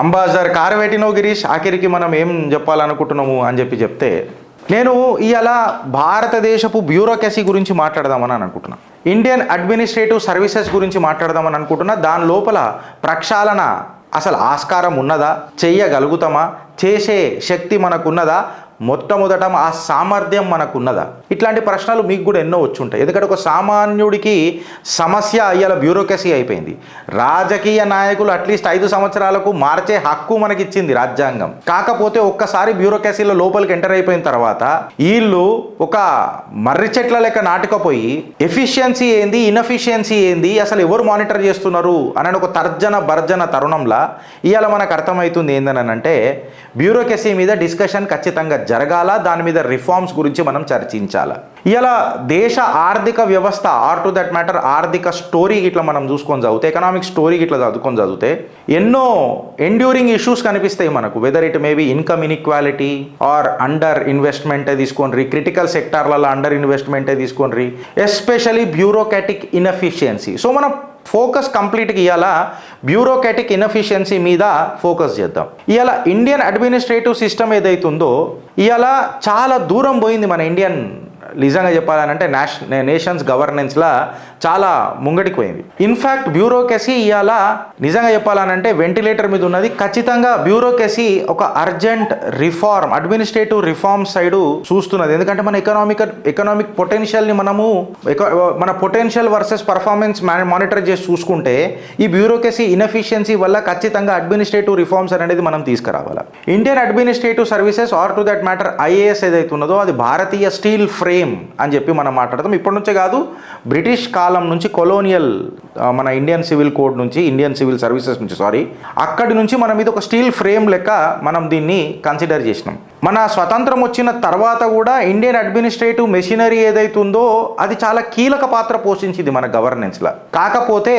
Ambassador కారవేటినో Girish, ఆఖరికి మనం ఏం చెప్పాలనుకుంటున్నాము అని చెప్తే నేను ఇవాళ భారతదేశపు బ్యూరోక్రసీ గురించి మాట్లాడదామని అనుకుంటున్నాను. ఇండియన్ అడ్మినిస్ట్రేటివ్ సర్వీసెస్ గురించి మాట్లాడదామని అనుకుంటున్నా. దాని లోపల ప్రక్షాళన అసలు ఆస్కారం ఉన్నదా, చెయ్యగలుగుతామా, చేసే శక్తి మనకున్నదా, మొట్టమొదట ఆ సామర్థ్యం మనకున్నదా? ఇట్లాంటి ప్రశ్నలు మీకు కూడా ఎన్నో వచ్చి ఉంటాయి. ఎందుకంటే ఒక సామాన్యుడికి సమస్య ఇవాళ బ్యూరోక్రసీ అయిపోయింది. రాజకీయ నాయకులు అట్లీస్ట్ 5 సంవత్సరాలకు మార్చే హక్కు మనకి ఇచ్చింది రాజ్యాంగం. కాకపోతే ఒక్కసారి బ్యూరోక్రసీలో లోపలికి ఎంటర్ అయిపోయిన తర్వాత వీళ్ళు ఒక మర్రి చెట్ల లెక్క నాటుకపోయి ఎఫిషియన్సీ ఏంది, ఇన్ఎఫిషియన్సీ ఏంది, అసలు ఎవరు మానిటర్ చేస్తున్నారు అని ఒక తర్జన భర్జన తరుణంలో ఇవాళ మనకు అర్థమవుతుంది ఏందని అంటే బ్యూరోక్రసీ మీద డిస్కషన్ ఖచ్చితంగా జరగాల, దాని మీద రిఫార్మ్స్ గురించి మనం చర్చించాలి. ఇలా దేశ ఆర్థిక వ్యవస్థ ఆర్ టు దట్ మ్యాటర్ ఆర్థిక స్టోరీ ఇట్లా మనం చూసుకొని చదివితే, ఎకనామిక్ స్టోరీ ఇట్లా చదివితే ఎన్నో ఎండ్యూరింగ్ ఇష్యూస్ కనిపిస్తాయి మనకు. Whether it may be income inequality or under ఇన్వెస్ట్మెంటే తీసుకోండి, క్రిటికల్ సెక్టార్లలో అండర్ ఇన్వెస్ట్మెంటే తీసుకోండి, ఎస్పెషలీ బ్యూరోక్రాటిక్ ఇన్ఎఫిషియన్సీ. సో మనం ఫోకస్ కంప్లీట్గా ఇవాళ బ్యూరోక్రాటిక్ ఇన్ఎఫిషియన్సీ మీద ఫోకస్ చేద్దాం. ఇవాళ ఇండియన్ అడ్మినిస్ట్రేటివ్ సిస్టమ్ ఏదైతుందో ఇవాళ చాలా దూరం పోయింది మన ఇండియన్, నిజంగా చెప్పాలనంటే నేషన్స్ గవర్నెన్స్లా చాలా ముంగడికి పోయింది. ఇన్ఫ్యాక్ట్ బ్యూరోక్రసీ ఇవాళ నిజంగా చెప్పాలనంటే వెంటిలేటర్ మీద ఉన్నది. ఖచ్చితంగా బ్యూరోక్రసీ ఒక urgent reform, administrative reform side చూస్తున్నది. ఎందుకంటే మన ఎకనామిక్ పొటెన్షియల్ని మన పొటెన్షియల్ వర్సెస్ పర్ఫార్మెన్స్ మానిటర్ చేసి చూసుకుంటే ఈ బ్యూరోక్రసీ ఇన్ఎఫిషియన్సీ వల్ల ఖచ్చితంగా అడ్మినిస్ట్రేటివ్ రిఫార్మ్స్ అనేది మనం తీసుకురావాలి. Indian administrative services or to that matter IAS ఏదైతే ఉన్నదో అది భారతీయ స్టీల్ ఫ్రేమ్ అని చెప్పి మనం మాట్లాడతాం. ఇప్పటి నుంచే కాదు, బ్రిటిష్ కాలం నుంచి కొలోనియల్ మన ఇండియన్ సివిల్ కోడ్ నుంచి, ఇండియన్ సివిల్ సర్వీసెస్ నుంచి అక్కడి నుంచి మన మీద ఒక స్టీల్ ఫ్రేమ్ లెక్క మనం దీన్ని కన్సిడర్ చేసినాం. మన స్వతంత్రం వచ్చిన తర్వాత కూడా ఇండియన్ అడ్మినిస్ట్రేటివ్ మెషినరీ ఏదైతే ఉందో అది చాలా కీలక పాత్ర పోషించింది మన గవర్నెన్స్లో. కాకపోతే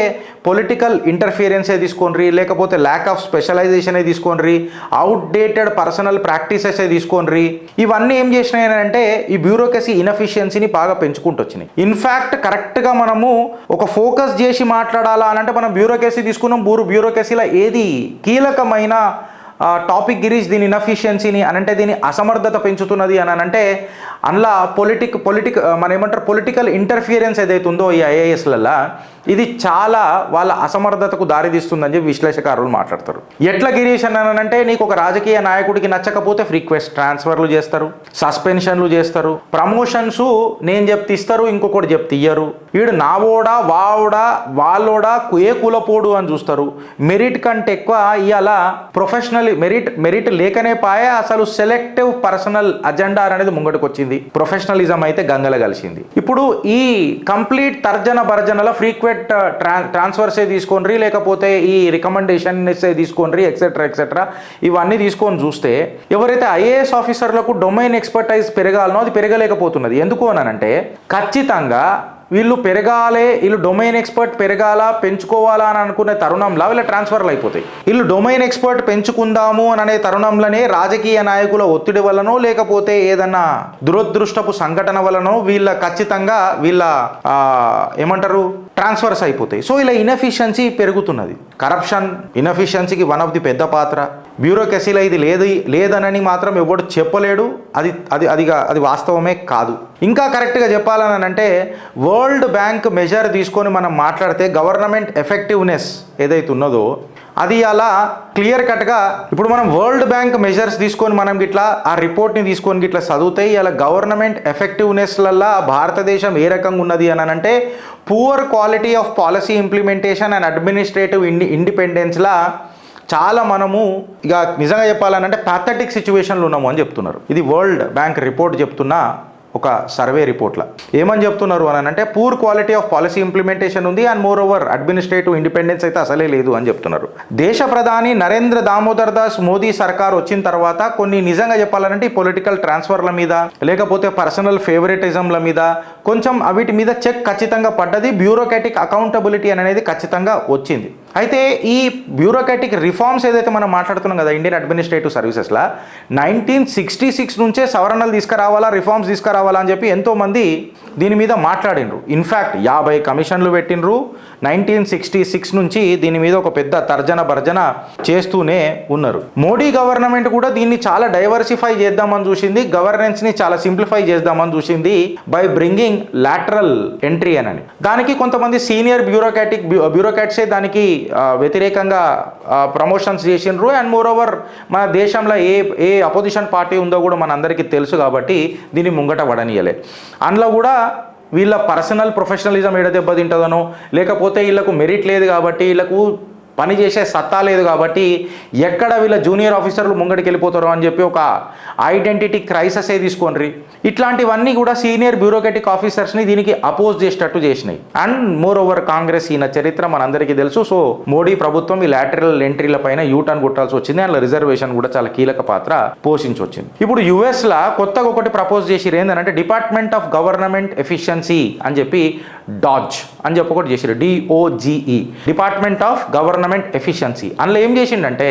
పొలిటికల్ ఇంటర్ఫియరెన్సే తీసుకోండి, లేకపోతే ల్యాక్ ఆఫ్ స్పెషలైజేషనే తీసుకోండి, అవుట్డేటెడ్ పర్సనల్ ప్రాక్టీసెసే తీసుకోండి, ఇవన్నీ ఏం చేసినాయి అంటే ఈ బ్యూరోక్రసీ ఇన్ఎఫిషియన్సీని బాగా పెంచుకుంటూ వచ్చినాయి. ఇన్ఫ్యాక్ట్ కరెక్ట్గా మనము ఒక ఫోకస్ చేసి మాట్లాడాలా అని అంటే మనం బ్యూరోక్రసీ తీసుకున్నాం. బ్యూరోక్రసీలో ఏది కీలకమైన టాపిక్ గిరీష్ దీని ఇన్ఎఫిషియన్సీని అని అంటే దీని అసమర్థత పెంచుతున్నది అని అంటే అందులో మన ఏమంటారు పొలిటికల్ ఇంటర్ఫియరెన్స్ ఏదైతే ఉందో ఈ ఐఏఎస్లలో ఇది చాలా వాళ్ళ అసమర్థతకు దారితీస్తుందని చెప్పి విశ్లేషకారులు మాట్లాడతారు. ఎట్లా గిరీష్ అని అంటే నీకు ఒక రాజకీయ నాయకుడికి నచ్చకపోతే ఫ్రీక్వెస్ట్ ట్రాన్స్ఫర్లు చేస్తారు, సస్పెన్షన్లు చేస్తారు, ప్రమోషన్స్ నేను చెప్తే ఇస్తారు, ఇంకొకటి చెప్తే ఇయ్యరు, వీడు నావోడా వావుడా వాళ్ళోడా ఏ కులపోడు అని చూస్తారు. మెరిట్ కంటే ఎక్కువ ఇవాళ ప్రొఫెషనల్ మెరిట్ లేకనే పాయ, అసలు సెలెక్టివ్ పర్సనల్ అజెండా అనేది ముంగడికి వచ్చింది. ప్రొఫెషనలిజం అయితే గంగల కలిసింది. ఇప్పుడు ఈ కంప్లీట్ తర్జన భర్జనల ఫ్రీక్వెంట్ ట్రాన్స్ఫర్సే తీసుకోండి, లేకపోతే ఈ రికమెండేషన్సే తీసుకోండి, ఎక్సెట్రా ఇవన్నీ తీసుకొని చూస్తే ఎవరైతే ఐఏఎస్ ఆఫీసర్లకు డొమైన్ ఎక్స్పర్టైజ్ పెరగాలనో అది పెరగలేకపోతున్నది. ఎందుకు అనంటే ఖచ్చితంగా వీళ్ళు పెరగాలి, వీళ్ళు డొమైన్ ఎక్స్పర్ట్ పెంచుకోవాలా అని అనుకునే తరుణంలో వీళ్ళ ట్రాన్స్ఫర్లు అయిపోతాయి. వీళ్ళు డొమైన్ ఎక్స్పర్ట్ పెంచుకుందాము అని అనే తరుణంలోనే రాజకీయ నాయకుల ఒత్తిడి వలనో లేకపోతే ఏదన్నా దురదృష్టపు సంఘటన వలనో ఖచ్చితంగా వీళ్ళ ఏమంటారు ట్రాన్స్ఫర్స్ అయిపోతాయి. సో ఇలా ఇన్ఎఫిషియన్సీ పెరుగుతున్నది. కరప్షన్ ఇన్ఎఫిషియన్సీకి వన్ ఆఫ్ ది పెద్ద పాత్ర. బ్యూరోక్రసీలో ఇది లేదనని మాత్రం ఎవడు చెప్పలేడు, అది వాస్తవమే కాదు. ఇంకా కరెక్ట్గా చెప్పాలని అంటే వరల్డ్ బ్యాంక్ మెజర్ తీసుకొని మనం మాట్లాడితే గవర్నమెంట్ ఎఫెక్టివ్నెస్ ఏదైతే ఉన్నదో అది అలా క్లియర్ కట్గా ఇప్పుడు మనం వరల్డ్ బ్యాంక్ మెజర్స్ తీసుకొని మనం గిట్లా ఆ రిపోర్ట్ని తీసుకొని గిట్లా చదివితే ఇలా గవర్నమెంట్ ఎఫెక్టివ్నెస్లల్లా భారతదేశం ఏ రకంగా ఉన్నది అని అంటే poor quality of policy implementation and administrative ఇండిపెండెన్స్లా చాలా మనము ఇక నిజంగా చెప్పాలనంటే ప్యాథటిక్ సిచ్యువేషన్లో ఉన్నాము అని చెప్తున్నారు. ఇది వరల్డ్ బ్యాంక్ రిపోర్ట్ చెప్తున్న ఒక సర్వే రిపోర్ట్లో ఏమని చెప్తున్నారు అని అంటే poor quality of policy implementation ఉంది and moreover administrative independence అయితే అసలే లేదు అని చెప్తున్నారు. దేశ ప్రధాని నరేంద్ర దామోదర్ దాస్ మోదీ సర్కార్ వచ్చిన తర్వాత కొన్ని నిజంగా చెప్పాలంటే ఈ పొలిటికల్ ట్రాన్స్ఫర్ల మీద లేకపోతే పర్సనల్ ఫేవరెటిజంల మీద కొంచెం వీటి మీద చెక్ ఖచ్చితంగా పడ్డది. బ్యూరోక్రాటిక్ అకౌంటబిలిటీ అనేది ఖచ్చితంగా వచ్చింది. అయితే ఈ బ్యూరోక్రాటిక్ రిఫార్మ్స్ ఏదైతే మనం మాట్లాడుతున్నాం కదా ఇండియన్ అడ్మినిస్ట్రేటివ్ సర్వీసెస్లో 1966 నుంచే సవరణలు తీసుకురావాలా, రిఫార్మ్స్ తీసుకురావాలా అని చెప్పి ఎంతోమంది దీని మీద మాట్లాడినరు. ఇన్ఫ్యాక్ట్ 50 కమిషన్లు పెట్టినరు, 1966 నుంచి దీని మీద ఒక పెద్ద తర్జన భర్జన చేస్తూనే ఉన్నారు. మోడీ గవర్నమెంట్ కూడా దీన్ని చాలా డైవర్సిఫై చేద్దామని చూసింది, గవర్నెన్స్ని చాలా సింప్లిఫై చేద్దామని చూసింది బై బ్రింగింగ్ లాటరల్ ఎంట్రీ అని. దానికి కొంతమంది సీనియర్ బ్యూరోక్రాట్సే దానికి వ్యతిరేకంగా ప్రమోషన్స్ చేసినారు. అండ్ మోర్ ఓవర్ మన దేశంలో ఏ అపోజిషన్ పార్టీ ఉందో కూడా మన అందరికీ తెలుసు కాబట్టి దీన్ని ముంగట పడనీయలే. అందులో కూడా వీళ్ళ పర్సనల్ ప్రొఫెషనలిజం ఏడ దెబ్బతింటుందనో, లేకపోతే వీళ్ళకు మెరిట్ లేదు కాబట్టి, వీళ్ళకు పని చేసే సత్తా లేదు కాబట్టి ఎక్కడ వీళ్ళ జూనియర్ ఆఫీసర్లు ముంగడికి వెళ్ళిపోతారో అని చెప్పి ఒక ఐడెంటిటీ క్రైసిసే తీసుకోండి. ఇట్లాంటివన్నీ కూడా సీనియర్ బ్యూరోక్రాటిక్ ఆఫీసర్స్ని దీనికి అపోజ్ చేసేటట్టు చేసినాయి. అండ్ మోర్ ఓవర్ కాంగ్రెస్ ఈయన చరిత్ర మనందరికీ తెలుసు. సో మోడీ ప్రభుత్వం ఈ లాటరల్ ఎంట్రీల పైన యూటర్న్ కొట్టాల్సి వచ్చింది. అందులో రిజర్వేషన్ కూడా చాలా కీలక పాత్ర పోషించొచ్చింది. ఇప్పుడు యుఎస్లో కొత్తగా ఒకటి ప్రపోజ్ చేసిరు, ఏంటంటే డిపార్ట్మెంట్ ఆఫ్ గవర్నమెంట్ ఎఫిషియన్సీ అని చెప్పి డాజ్ అని చెప్పి ఒకటి చేసిరు, DOGE, department of government efficiency. అందులో ఏం చేసిండంటే,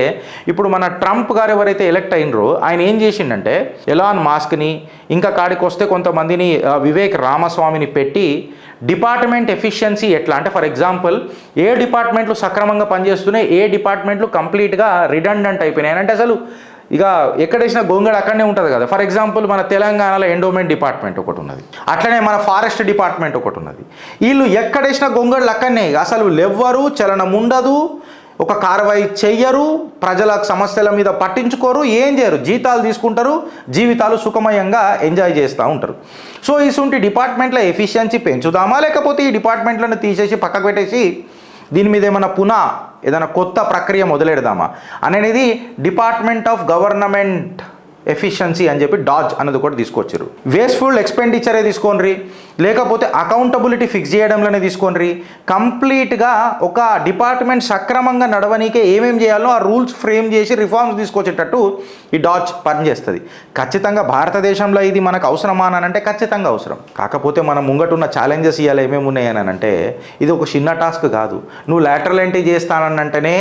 ఇప్పుడు మన ట్రంప్ గారు ఎవరైతే ఎలక్ట్ అయినరో ఆయన ఏం చేసిండంటే ఎలాన్ మాస్క్ని ఇంకా కాడికి వస్తే కొంతమందిని వివేక్ రామస్వామిని పెట్టి డిపార్ట్మెంట్ ఎఫిషియన్సీ ఎట్లా అంటే, ఫర్ ఎగ్జాంపుల్ ఏ డిపార్ట్మెంట్లు సక్రమంగా పనిచేస్తున్నాయి, ఏ డిపార్ట్మెంట్లు కంప్లీట్గా రిడండెంట్ అయిపోయినాయి అంటే అసలు ఇక ఎక్కడేసిన గొంగడ అక్కడనే ఉంటుంది కదా. ఫర్ ఎగ్జాంపుల్ మన తెలంగాణలో ఎండోమెంట్ డిపార్ట్మెంట్ ఒకటి ఉన్నది, అట్లనే మన ఫారెస్ట్ డిపార్ట్మెంట్ ఒకటి ఉన్నది. వీళ్ళు ఎక్కడేసిన గొంగడలు అక్కడనే, అసలు ఎవ్వరు చలనం ఉండదు, ఒక కార్యవాయి చెయ్యరు, ప్రజల సమస్యల మీద పట్టించుకోరు, ఏం చేయరు, జీతాలు తీసుకుంటారు, జీవితాలు సుఖమయంగా ఎంజాయ్ చేస్తూ ఉంటారు. సో ఇటువంటి డిపార్ట్మెంట్ల ఎఫిషియన్సీ పెంచుదామా, లేకపోతే ఈ డిపార్ట్మెంట్లను తీసేసి పక్కకు పెట్టేసి దీని మీద ఏమైనా ఏదైనా కొత్త ప్రక్రియ మొదలెడదామా అనేది డిపార్ట్మెంట్ ఆఫ్ గవర్నమెంట్ ఎఫిషియన్సీ అని చెప్పి డాజ్ అన్నది కూడా తీసుకొచ్చారు. వేస్ట్ఫుల్ ఎక్స్పెండిచరే తీసుకోండి, లేకపోతే అకౌంటబిలిటీ ఫిక్స్ చేయడంలోనే తీసుకోండి. కంప్లీట్గా ఒక డిపార్ట్మెంట్ సక్రమంగా నడవనీకే ఏమేమి చేయాలో ఆ రూల్స్ ఫ్రేమ్ చేసి రిఫార్మ్స్ తీసుకొచ్చేటట్టు ఈ డాజ్ పనిచేస్తుంది. ఖచ్చితంగా భారతదేశంలో ఇది మనకు అవసరమా అని అంటే ఖచ్చితంగా అవసరం. కాకపోతే మనం ముంగటున్న ఛాలెంజెస్ ఇవాళ ఏమేమి ఉన్నాయని అంటే ఇది ఒక చిన్న టాస్క్ కాదు. నువ్వు లాటరల్ ఎంట్రీ చేస్తానంటేనే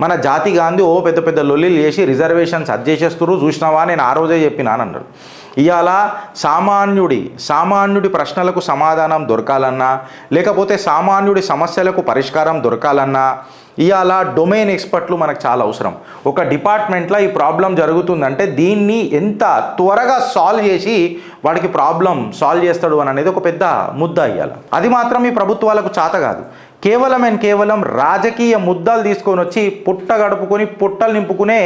మన జాతి గాంధీ పెద్ద పెద్ద లొల్లిలు చేసి రిజర్వేషన్స్ చేసేస్తున్నారు, చూసినావా నేను ఆ రోజే చెప్పినానన్నారు. ఇవాళ సామాన్యుడి ప్రశ్నలకు సమాధానం దొరకాలన్నా, లేకపోతే సామాన్యుడి సమస్యలకు పరిష్కారం దొరకాలన్నా ఇవాళ డొమైన్ ఎక్స్పర్ట్లు మనకు చాలా అవసరం. ఒక డిపార్ట్మెంట్లో ఈ ప్రాబ్లం జరుగుతుందంటే దీన్ని ఎంత త్వరగా సాల్వ్ చేసి వాడికి ప్రాబ్లం సాల్వ్ చేస్తాడు అని అనేది ఒక పెద్ద ముద్ద ఇవ్వాలి. అది మాత్రం ఈ ప్రభుత్వాలకు చేత కాదు. కేవలం రాజకీయ ముద్దాలు తీసుకొని వచ్చి పుట్ట గడుపుకొని పుట్టలు నింపుకునే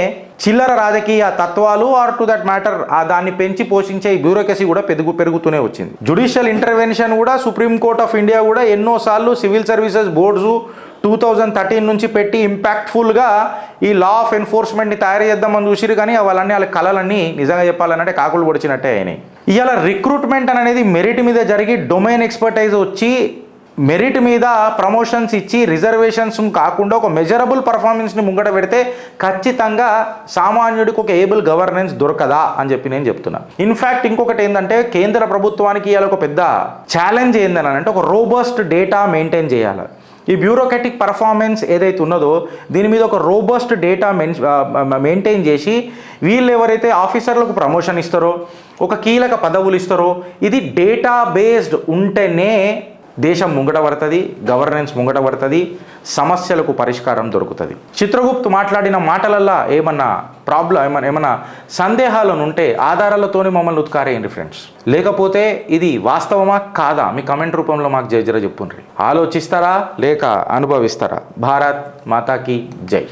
చిల్లర రాజకీయ తత్వాలు ఆర్ టు దట్ మ్యాటర్ దాన్ని పెంచి పోషించే ఈ బ్యూరోక్రసీ కూడా పెరుగుతూనే వచ్చింది. జ్యుడిషియల్ ఇంటర్వెన్షన్ కూడా సుప్రీంకోర్ట్ ఆఫ్ ఇండియా కూడా ఎన్నోసార్లు సివిల్ సర్వీసెస్ బోర్డ్స్ 2013 నుంచి పెట్టి ఇంపాక్ట్ఫుల్గా ఈ లా ఆఫ్ ఎన్ఫోర్స్మెంట్ని తయారు చేద్దామని చూసిరు, కానీ వాళ్ళ కళలన్నీ నిజంగా చెప్పాలంటే కాకులు పొడిచినట్టే అయినాయి. ఇవాళ రిక్రూట్మెంట్ అనేది మెరిట్ మీద జరిగి డొమైన్ ఎక్స్పర్టైజ్ వచ్చి మెరిట్ మీద ప్రమోషన్స్ ఇచ్చి రిజర్వేషన్స్ కాకుండా ఒక మెజరబుల్ పర్ఫార్మెన్స్ని ముంగట పెడితే ఖచ్చితంగా సామాన్యుడికి ఒక ఏబుల్ గవర్నెన్స్ దొరకదా అని చెప్పి నేను చెప్తున్నాను. ఇన్ఫ్యాక్ట్ ఇంకొకటి ఏంటంటే కేంద్ర ప్రభుత్వానికి ఇవాళ ఒక పెద్ద ఛాలెంజ్ ఏందని అంటే ఒక రోబస్ట్ డేటా మెయింటైన్ చేయాలి. ఈ బ్యూరోక్రాటిక్ పర్ఫార్మెన్స్ ఏదైతే ఉన్నదో దీని మీద ఒక రోబస్ట్ డేటా మెయింటైన్ చేసి వీళ్ళు ఎవరైతే ఆఫీసర్లకు ప్రమోషన్ ఇస్తారో, ఒక కీలక పదవులు ఇస్తారో, ఇది డేటా బేస్డ్ ఉంటేనే దేశం ముంగట పడుతుంది, గవర్నెన్స్ ముంగట పడుతుంది, సమస్యలకు పరిష్కారం దొరుకుతుంది. చిత్రగుప్త్ మాట్లాడిన మాటలల్లో ఏమన్నా సందేహాలను ఉంటే ఆధారాలతోనే మమ్మల్ని ఉత్కారేయండి ఫ్రెండ్స్. లేకపోతే ఇది వాస్తవమా కాదా మీ కమెంట్ రూపంలో మాకు జర చెప్పుండ్రి. ఆలోచిస్తారా లేక అనుభవిస్తారా? భారత్ మాతాకి జై.